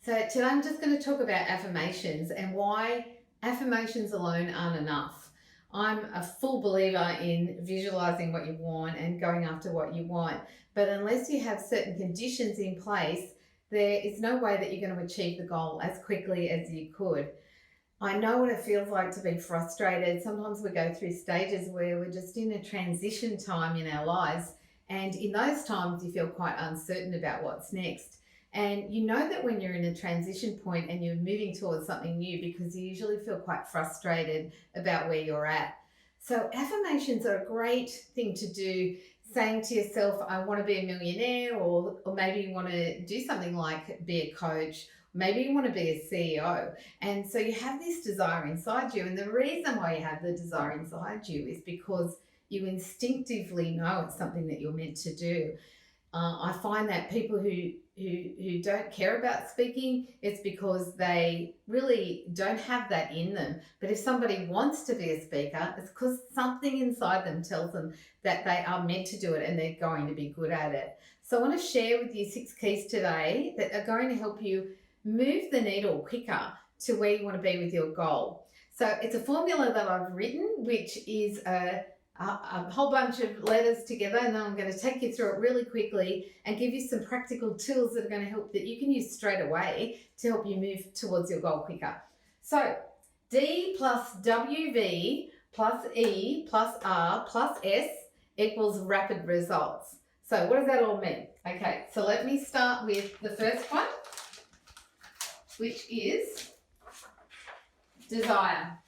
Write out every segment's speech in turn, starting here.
So today I'm just going to talk about affirmations and why affirmations alone aren't enough. I'm a full believer in visualizing what you want and going after what you want. But unless you have certain conditions in place, there is no way that you're going to achieve the goal as quickly as you could. I know what it feels like to be frustrated. Sometimes we go through stages where we're just in a transition time in our lives. And in those times, you feel quite uncertain about what's next. And you know that when you're in a transition point and you're moving towards something new because you usually feel quite frustrated about where you're at. So, affirmations are a great thing to do. Saying to yourself, I want to be a millionaire, or maybe you want to do something like be a coach, maybe you want to be a CEO. And so you have this desire inside you. And the reason why you have the desire inside you is because you instinctively know it's something that you're meant to do. I find that people who don't care about speaking, it's because they really don't have that in them. But if somebody wants to be a speaker, it's because something inside them tells them that they are meant to do it and they're going to be good at it. So I want to share with you 6 keys today that are going to help you move the needle quicker to where you want to be with your goal. So it's a formula that I've written, which is a whole bunch of letters together, and then I'm going to take you through it really quickly and give you some practical tools that are going to help that you can use straight away to help you move towards your goal quicker. So D+W+V+E+R+S equals rapid results. So what does that all mean? Okay, so let me start with the first one, which is desire.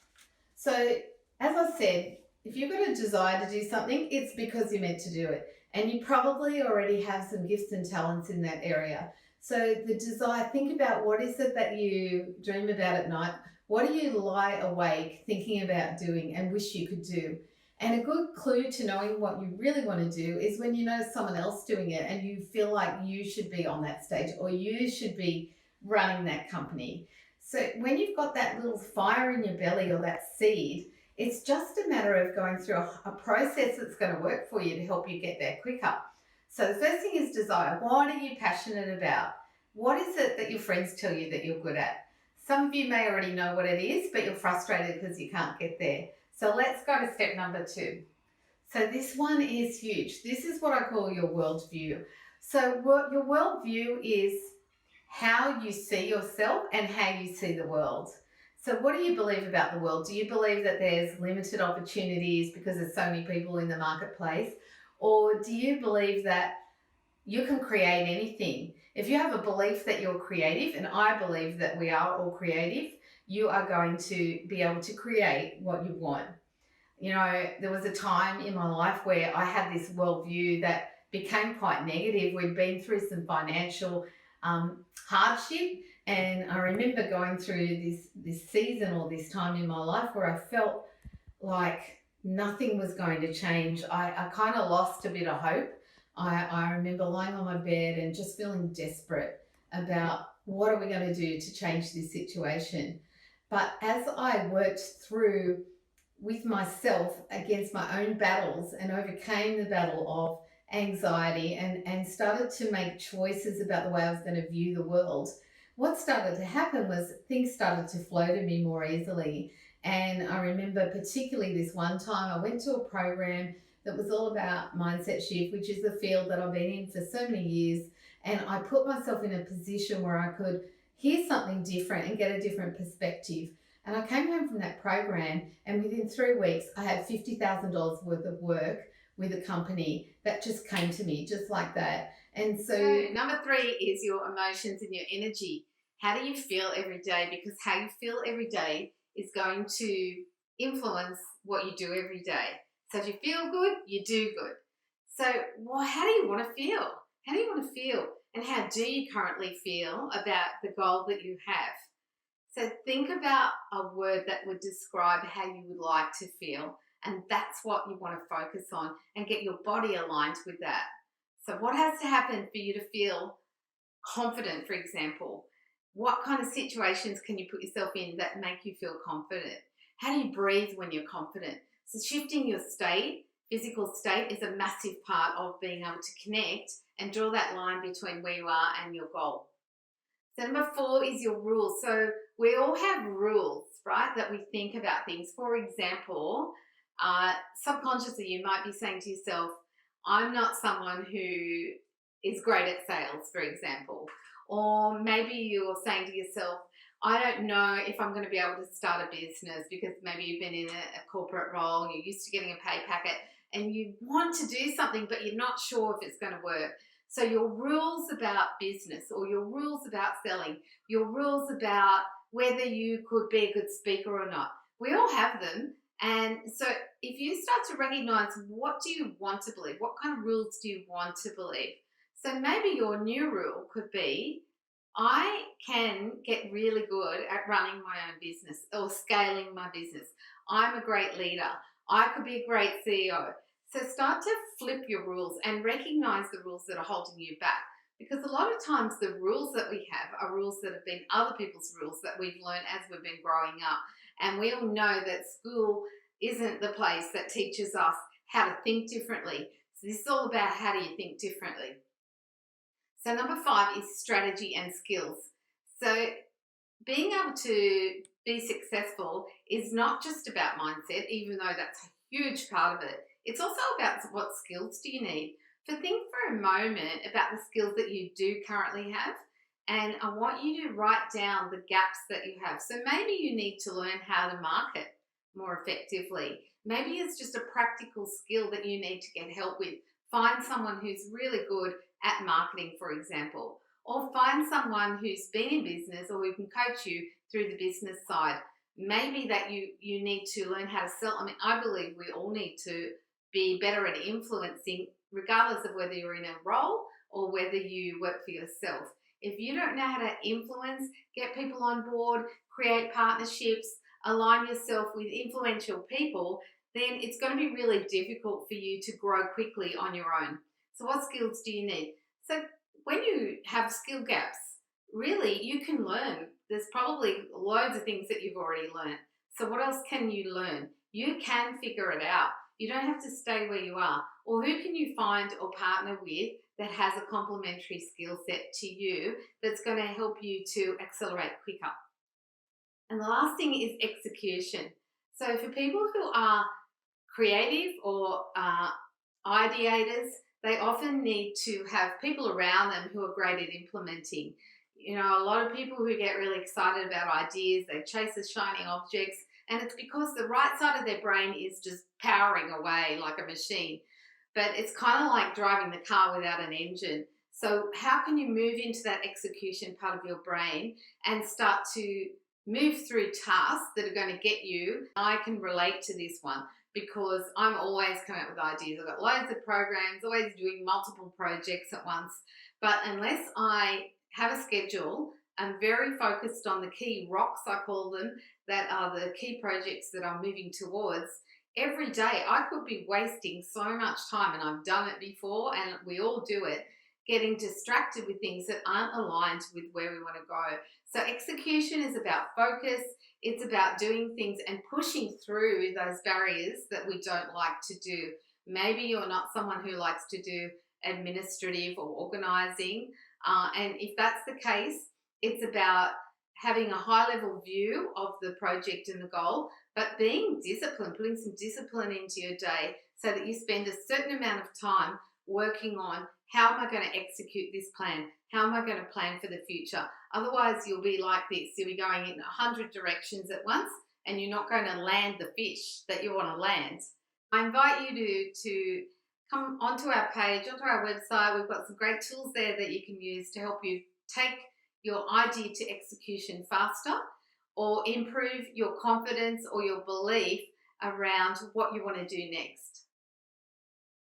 So as I said, if you've got a desire to do something, it's because you're meant to do it. And you probably already have some gifts and talents in that area. So the desire, think about what is it that you dream about at night? What do you lie awake thinking about doing and wish you could do? And a good clue to knowing what you really want to do is when you know someone else doing it and you feel like you should be on that stage or you should be running that company. So when you've got that little fire in your belly or that seed, it's just a matter of going through a process that's going to work for you to help you get there quicker. So the first thing is desire. What are you passionate about? What is it that your friends tell you that you're good at? Some of you may already know what it is, but you're frustrated because you can't get there. So let's go to step number 2. So this one is huge. This is what I call your worldview. So your worldview is how you see yourself and how you see the world. So what do you believe about the world? Do you believe that there's limited opportunities because there's so many people in the marketplace? Or do you believe that you can create anything? If you have a belief that you're creative, and I believe that we are all creative, you are going to be able to create what you want. You know, there was a time in my life where I had this worldview that became quite negative. We'd been through some financial hardship, and I remember going through this season or this time in my life where I felt like nothing was going to change. I kind of lost a bit of hope. I remember lying on my bed and just feeling desperate about what are we going to do to change this situation. But as I worked through with myself against my own battles and overcame the battle of anxiety and started to make choices about the way I was going to view the world, what started to happen was things started to flow to me more easily. And I remember particularly this one time I went to a program that was all about mindset shift, which is a field that I've been in for so many years. And I put myself in a position where I could hear something different and get a different perspective. And I came home from that program, and within 3 weeks, I had $50,000 worth of work with a company that just came to me just like that. And so number 3 is your emotions and your energy. How do you feel every day? Because how you feel every day is going to influence what you do every day. So if you feel good, you do good. So how do you want to feel? How do you want to feel? And how do you currently feel about the goal that you have? So think about a word that would describe how you would like to feel, and that's what you want to focus on and get your body aligned with that. So what has to happen for you to feel confident, for example? What kind of situations can you put yourself in that make you feel confident? How do you breathe when you're confident? So shifting your state, physical state, is a massive part of being able to connect and draw that line between where you are and your goal. So number 4 is your rules. So we all have rules, right, that we think about things. For example, subconsciously you might be saying to yourself, I'm not someone who is great at sales, for example. Or maybe you're saying to yourself, I don't know if I'm going to be able to start a business because maybe you've been in a corporate role, you're used to getting a pay packet, and you want to do something, but you're not sure if it's going to work. So your rules about business, or your rules about selling, your rules about whether you could be a good speaker or not, we all have them. And so if you start to recognize, what do you want to believe? What kind of rules do you want to believe? So maybe your new rule could be, I can get really good at running my own business or scaling my business. I'm a great leader. I could be a great CEO. So start to flip your rules and recognize the rules that are holding you back. Because a lot of times the rules that we have are rules that have been other people's rules that we've learned as we've been growing up. And we all know that school isn't the place that teaches us how to think differently. So this is all about, how do you think differently? So number 5 is strategy and skills. So being able to be successful is not just about mindset, even though that's a huge part of it. It's also about, what skills do you need. So think for a moment about the skills that you do currently have, and I want you to write down the gaps that you have. So maybe you need to learn how to market more effectively. Maybe it's just a practical skill that you need to get help with. Find someone who's really good at marketing, for example, or find someone who's been in business or who can coach you through the business side. Maybe that you need to learn how to sell. I mean, I believe we all need to be better at influencing, regardless of whether you're in a role or whether you work for yourself. If you don't know how to influence, get people on board, create partnerships, align yourself with influential people, then it's going to be really difficult for you to grow quickly on your own. So what skills do you need? So when you have skill gaps, really you can learn. There's probably loads of things that you've already learned. So what else can you learn? You can figure it out. You don't have to stay where you are. Or who can you find or partner with that has a complementary skill set to you that's going to help you to accelerate quicker? And the last thing is execution. So for people who are creative or ideators, they often need to have people around them who are great at implementing. You know, a lot of people who get really excited about ideas, they chase the shining objects, and it's because the right side of their brain is just powering away like a machine. But it's kind of like driving the car without an engine. So how can you move into that execution part of your brain and start to move through tasks that are going to get you? I can relate to this one because I'm always coming up with ideas. I've got loads of programs, always doing multiple projects at once. But unless I have a schedule, I'm very focused on the key rocks, I call them, that are the key projects that I'm moving towards. Every day I could be wasting so much time, and I've done it before, and we all do it, getting distracted with things that aren't aligned with where we want to go. So execution is about focus. It's about doing things and pushing through those barriers that we don't like to do. Maybe you're not someone who likes to do administrative or organizing. And if that's the case, it's about having a high-level view of the project and the goal, but being disciplined, putting some discipline into your day so that you spend a certain amount of time working on, how am I going to execute this plan? How am I going to plan for the future? Otherwise, you'll be like this. You'll be going in 100 directions at once, and you're not going to land the fish that you want to land. I invite you to come onto our page, onto our website. We've got some great tools there that you can use to help you take your idea to execution faster, or improve your confidence or your belief around what you want to do next.